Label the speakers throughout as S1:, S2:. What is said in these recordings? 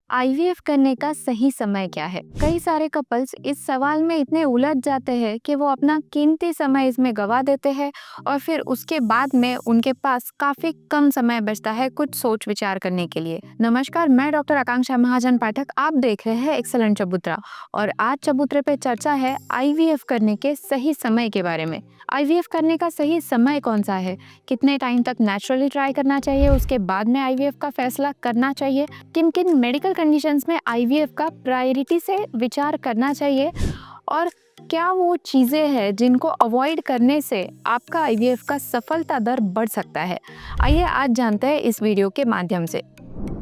S1: IVF करने का सही समय क्या है? कई सारे कपल्स इस सवाल में इतने उलझ जाते हैं कि वो अपना कीमती समय इसमें गवा देते हैं और फिर उसके बाद में उनके पास काफी कम समय बचता है कुछ सोच विचार करने के लिए। नमस्कार, मैं डॉक्टर आकांक्षा महाजन पाठक। आप देख रहे हैं एक्सेलेंट चबूतरा और आज चबूतरे पे चर्चा है आईवीएफ करने के सही समय के बारे में। आईवीएफ करने का सही समय कौन सा है? कितने टाइम तक नेचुरली ट्राई करना चाहिए, उसके बाद में आईवीएफ का फैसला करना चाहिए, किन किन मेडिकल कंडीशंस में आईवीएफ का प्रायोरिटी से विचार करना चाहिए और क्या वो चीज़ें हैं जिनको अवॉइड करने से आपका आईवीएफ का सफलता दर बढ़ सकता है। आइए आज जानते हैं इस वीडियो के माध्यम से।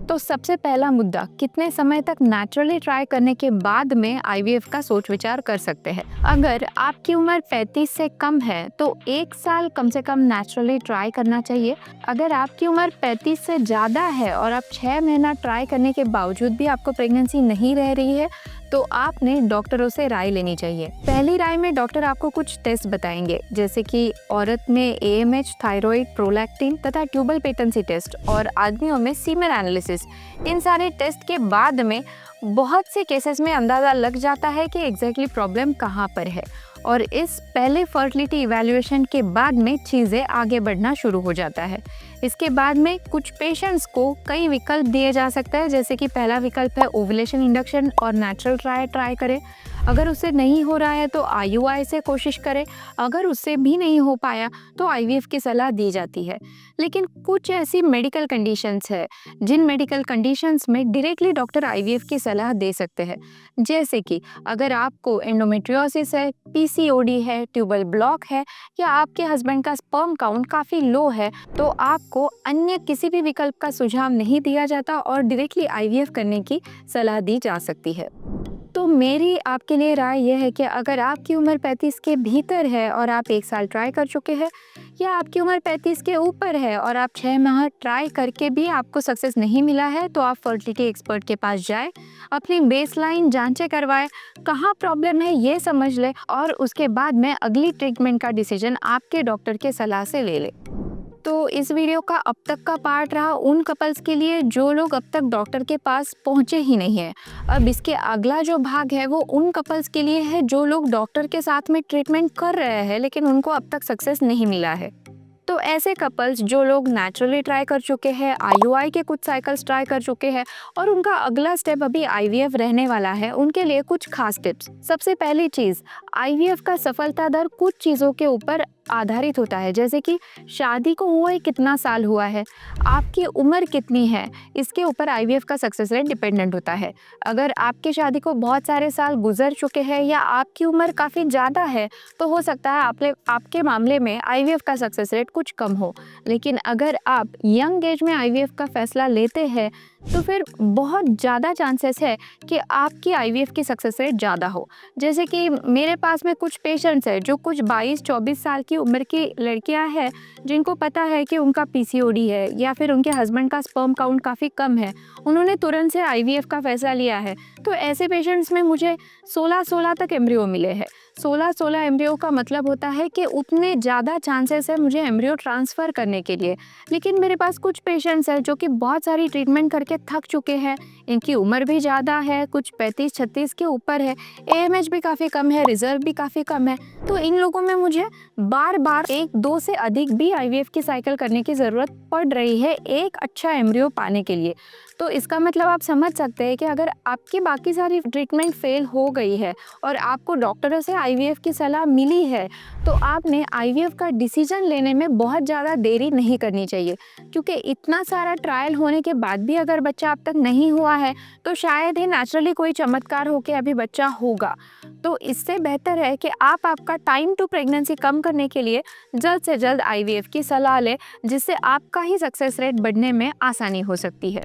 S1: तो सबसे पहला मुद्दा, कितने समय तक नेचुरली ट्राई करने के बाद में आईवीएफ का सोच विचार कर सकते हैं। अगर आपकी उम्र 35 से कम है तो 1 साल कम से कम नेचुरली ट्राई करना चाहिए। अगर आपकी उम्र 35 से ज़्यादा है और आप 6 महीना ट्राई करने के बावजूद भी आपको प्रेगनेंसी नहीं रह रही है तो आपने डॉक्टरों से राय लेनी चाहिए। पहली राय में डॉक्टर आपको कुछ टेस्ट बताएंगे, जैसे कि औरत में एएमएच, थायराइड, प्रोलैक्टिन तथा ट्यूबल पेटेंसी टेस्ट और आदमियों में सीमेन एनालिसिस। इन सारे टेस्ट के बाद में बहुत से केसेस में अंदाज़ा लग जाता है कि एग्जैक्टली प्रॉब्लम कहाँ पर है और इस पहले फर्टिलिटी इवैल्यूएशन के बाद में चीज़ें आगे बढ़ना शुरू हो जाता है। इसके बाद में कुछ पेशेंट्स को कई विकल्प दिए जा सकता है, जैसे कि पहला विकल्प है ओव्यूलेशन इंडक्शन और नेचुरल ट्राई करें। अगर उससे नहीं हो रहा है तो आईयूआई से कोशिश करें। अगर उससे भी नहीं हो पाया तो आईवीएफ की सलाह दी जाती है। लेकिन कुछ ऐसी मेडिकल कंडीशंस है जिन मेडिकल कंडीशंस में डायरेक्टली डॉक्टर आईवीएफ की सलाह दे सकते हैं, जैसे कि अगर आपको एंडोमेट्रियोसिस है, पीसीओडी है, ट्यूबल ब्लॉक है या आपके हस्बैंड का स्पर्म काउंट काफ़ी लो है तो आपको अन्य किसी भी विकल्प का सुझाव नहीं दिया जाता और डायरेक्टली आईवीएफ करने की सलाह दी जा सकती है। तो मेरी आपके लिए राय यह है कि अगर आपकी उम्र 35 के भीतर है और आप 1 साल ट्राई कर चुके हैं या आपकी उम्र 35 के ऊपर है और आप 6 माह ट्राई करके भी आपको सक्सेस नहीं मिला है तो आप फर्टिलिटी एक्सपर्ट के पास जाएं, अपनी बेसलाइन जांचें करवाएं, कहाँ प्रॉब्लम है ये समझ लें और उसके बाद में अगली ट्रीटमेंट का डिसीजन आपके डॉक्टर के सलाह से ले लें। तो इस वीडियो का अब तक का पार्ट रहा उन कपल्स के लिए जो लोग अब तक डॉक्टर के पास पहुंचे ही नहीं है। अब इसके अगला जो भाग है वो उन कपल्स के लिए है जो लोग डॉक्टर के साथ में ट्रीटमेंट कर रहे हैं लेकिन उनको अब तक सक्सेस नहीं मिला है। तो ऐसे कपल्स जो लोग नेचुरली ट्राई कर चुके हैं, आईयूआई के कुछ साइकिल्स ट्राई कर चुके हैं और उनका अगला स्टेप अभी आईवीएफ रहने वाला है, उनके लिए कुछ खास टिप्स। सबसे पहली चीज़, आईवीएफ का सफलता दर कुछ चीज़ों के ऊपर आधारित होता है, जैसे कि शादी को हुए कितना साल हुआ है, आपकी उम्र कितनी है, इसके ऊपर आईवीएफ का सक्सेस रेट डिपेंडेंट होता है। अगर आपकी शादी को बहुत सारे साल गुजर चुके हैं या आपकी उम्र काफ़ी ज़्यादा है तो हो सकता है आपके मामले में आईवीएफ का सक्सेस रेट कुछ कम हो। लेकिन अगर आप यंग एज में आईवीएफ का फैसला लेते हैं तो फिर बहुत ज़्यादा चांसेस है कि आपकी आईवीएफ की सक्सेस रेट ज़्यादा हो। जैसे कि मेरे पास में कुछ पेशेंट्स हैं जो कुछ 22-24 साल की उम्र की लड़कियां हैं जिनको पता है कि उनका पीसीओडी है या फिर उनके हस्बैंड का स्पर्म काउंट काफ़ी कम है, उन्होंने तुरंत से आईवीएफ का फैसला लिया है। तो ऐसे पेशेंट्स में मुझे 16-16 तक एम्ब्रियो मिले हैं। 16-16 एम्ब्रियो का मतलब होता है कि उतने ज़्यादा चांसेस है मुझे एम्ब्रियो ट्रांसफ़र करने के लिए। लेकिन मेरे पास कुछ पेशेंट्स हैं जो कि बहुत सारी ट्रीटमेंट करके थक चुके हैं, इनकी उम्र भी ज़्यादा है, कुछ 35-36 के ऊपर है, एएमएच भी काफ़ी कम है, रिजर्व भी काफ़ी कम है। तो इन लोगों में मुझे बार बार 1-2 से अधिक भी आईवीएफ की साइकिल करने की ज़रूरत पड़ रही है एक अच्छा एम्ब्रियो पाने के लिए। तो इसका मतलब आप समझ सकते हैं कि अगर आपकी बाकी सारी ट्रीटमेंट फेल हो गई है और आपको डॉक्टरों से आईवीएफ की सलाह मिली है तो आपने आईवीएफ का डिसीजन लेने में बहुत ज़्यादा देरी नहीं करनी चाहिए, क्योंकि इतना सारा ट्रायल होने के बाद भी अगर बच्चा अब तक नहीं हुआ है तो शायद ही नेचुरली कोई चमत्कार होकर अभी बच्चा होगा। तो इससे बेहतर है कि आप आपका टाइम टू प्रेगनेंसी कम करने के लिए जल्द से जल्द आईवीएफ की सलाह लें, जिससे आपका ही सक्सेस रेट बढ़ने में आसानी हो सकती है।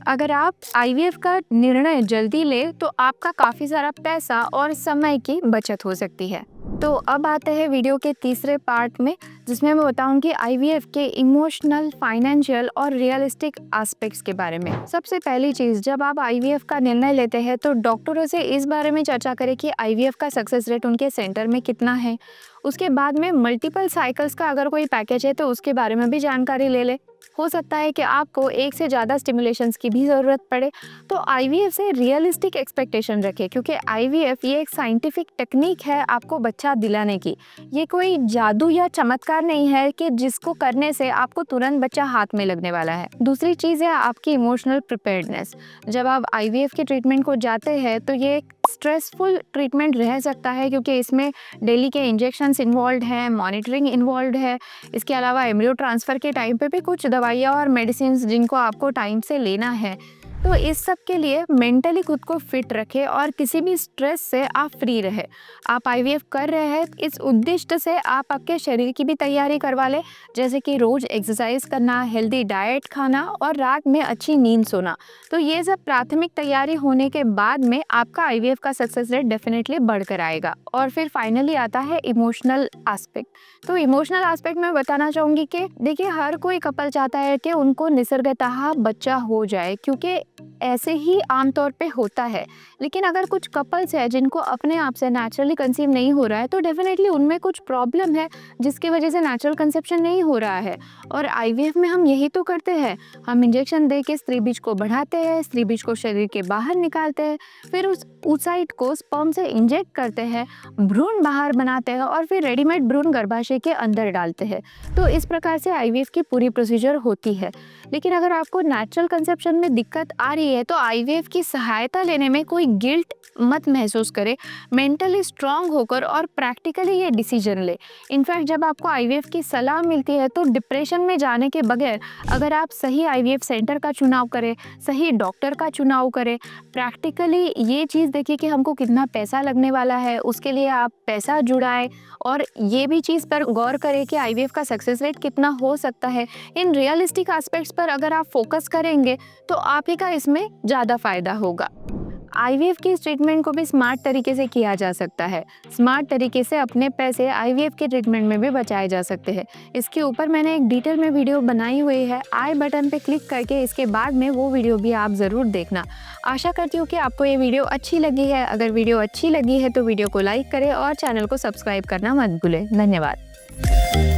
S1: अगर आप आईवीएफ का निर्णय जल्दी ले तो आपका काफ़ी सारा पैसा और समय की बचत हो सकती है। तो अब आते हैं वीडियो के तीसरे पार्ट में, जिसमें मैं बताऊंगी आईवीएफ के इमोशनल, फाइनेंशियल और रियलिस्टिक एस्पेक्ट्स के बारे में। सबसे पहली चीज़, जब आप आईवीएफ का निर्णय लेते हैं तो डॉक्टरों से इस बारे में चर्चा करें कि आईवीएफ का सक्सेस रेट उनके सेंटर में कितना है। उसके बाद में मल्टीपल साइकिल्स का अगर कोई पैकेज है तो उसके बारे में भी जानकारी ले लें। हो सकता है कि आपको एक से ज़्यादा स्टिमुलेशंस की भी ज़रूरत पड़े। तो आईवीएफ से रियलिस्टिक एक्सपेक्टेशन रखें, क्योंकि आईवीएफ ये एक साइंटिफिक टेक्निक है आपको बच्चा दिलाने की। ये कोई जादू या चमत्कार नहीं है कि जिसको करने से आपको तुरंत बच्चा हाथ में लगने वाला है। दूसरी चीज़ है आपकी इमोशनल प्रिपेयर्डनेस। जब आप आईवीएफ के ट्रीटमेंट को जाते हैं तो ये एक स्ट्रेसफुल ट्रीटमेंट रह सकता है, क्योंकि इसमें डेली के इंजेक्शंस इन्वॉल्व हैं, मॉनिटरिंग इन्वॉल्व है। इसके अलावा एम्ब्रियो ट्रांसफ़र के टाइम पे भी कुछ दवाइयाँ और मेडिसिन जिनको आपको टाइम से लेना है। तो इस सब के लिए मेंटली खुद को फिट रखें और किसी भी स्ट्रेस से आप फ्री रहे। आप आईवीएफ कर रहे हैं इस उद्देश्य से आप आपके शरीर की भी तैयारी करवा लें, जैसे कि रोज़ एक्सरसाइज करना, हेल्दी डाइट खाना और रात में अच्छी नींद सोना। तो ये सब प्राथमिक तैयारी होने के बाद में आपका आईवीएफ का सक्सेस रेट डेफिनेटली बढ़कर आएगा। और फिर फाइनली आता है इमोशनल एस्पेक्ट। तो इमोशनल एस्पेक्ट में बताना चाहूँगी कि देखिए, हर कोई कपल चाहता है कि उनको निसर्गतः बच्चा हो जाए, क्योंकि ऐसे ही आमतौर पे होता है। लेकिन अगर कुछ कपल्स हैं जिनको अपने आप से नेचुरली कंसीव नहीं हो रहा है, तो डेफिनेटली उनमें कुछ प्रॉब्लम है जिसकी वजह से नेचुरल कंसेप्शन नहीं हो रहा है। और आईवीएफ में हम यही तो करते हैं, हम इंजेक्शन दे के स्त्री बीज को बढ़ाते हैं, स्त्री बीज को शरीर के बाहर निकालते हैं, फिर उस oocyte को स्पर्म से इंजेक्ट करते हैं, भ्रूण बाहर बनाते हैं और फिर रेडीमेड भ्रूण गर्भाशय के अंदर डालते हैं। तो इस प्रकार से आईवीएफ की पूरी प्रोसीजर होती है। लेकिन अगर आपको नेचुरल कंसेप्शन में दिक्कत आ रही है तो आईवीएफ की सहायता लेने में कोई गिल्ट मत महसूस करें। मेंटली स्ट्रांग होकर और प्रैक्टिकली ये डिसीजन ले। इनफैक्ट जब आपको आईवीएफ की सलाह मिलती है तो डिप्रेशन में जाने के बगैर अगर आप सही आईवीएफ सेंटर का चुनाव करें, सही डॉक्टर का चुनाव करें, प्रैक्टिकली ये चीज़ देखिए कि हमको कितना पैसा लगने वाला है, उसके लिए आप पैसा जुड़ाएं और ये भी चीज़ पर गौर करें कि आईवीएफ का सक्सेस रेट कितना हो सकता है। इन रियलिस्टिक एस्पेक्ट्स पर अगर आप फोकस करेंगे तो आप ही का इसमें ज़्यादा फ़ायदा होगा। आईवीएफ की इस ट्रीटमेंट को भी स्मार्ट तरीके से किया जा सकता है। स्मार्ट तरीके से अपने पैसे आईवीएफ के ट्रीटमेंट में भी बचाए जा सकते हैं। इसके ऊपर मैंने एक डिटेल में वीडियो बनाई हुई है, आई बटन पे क्लिक करके इसके बाद में वो वीडियो भी आप ज़रूर देखना। आशा करती हूँ कि आपको ये वीडियो अच्छी लगी है। अगर वीडियो अच्छी लगी है तो वीडियो को लाइक करें और चैनल को सब्सक्राइब करना मत भूलें। धन्यवाद।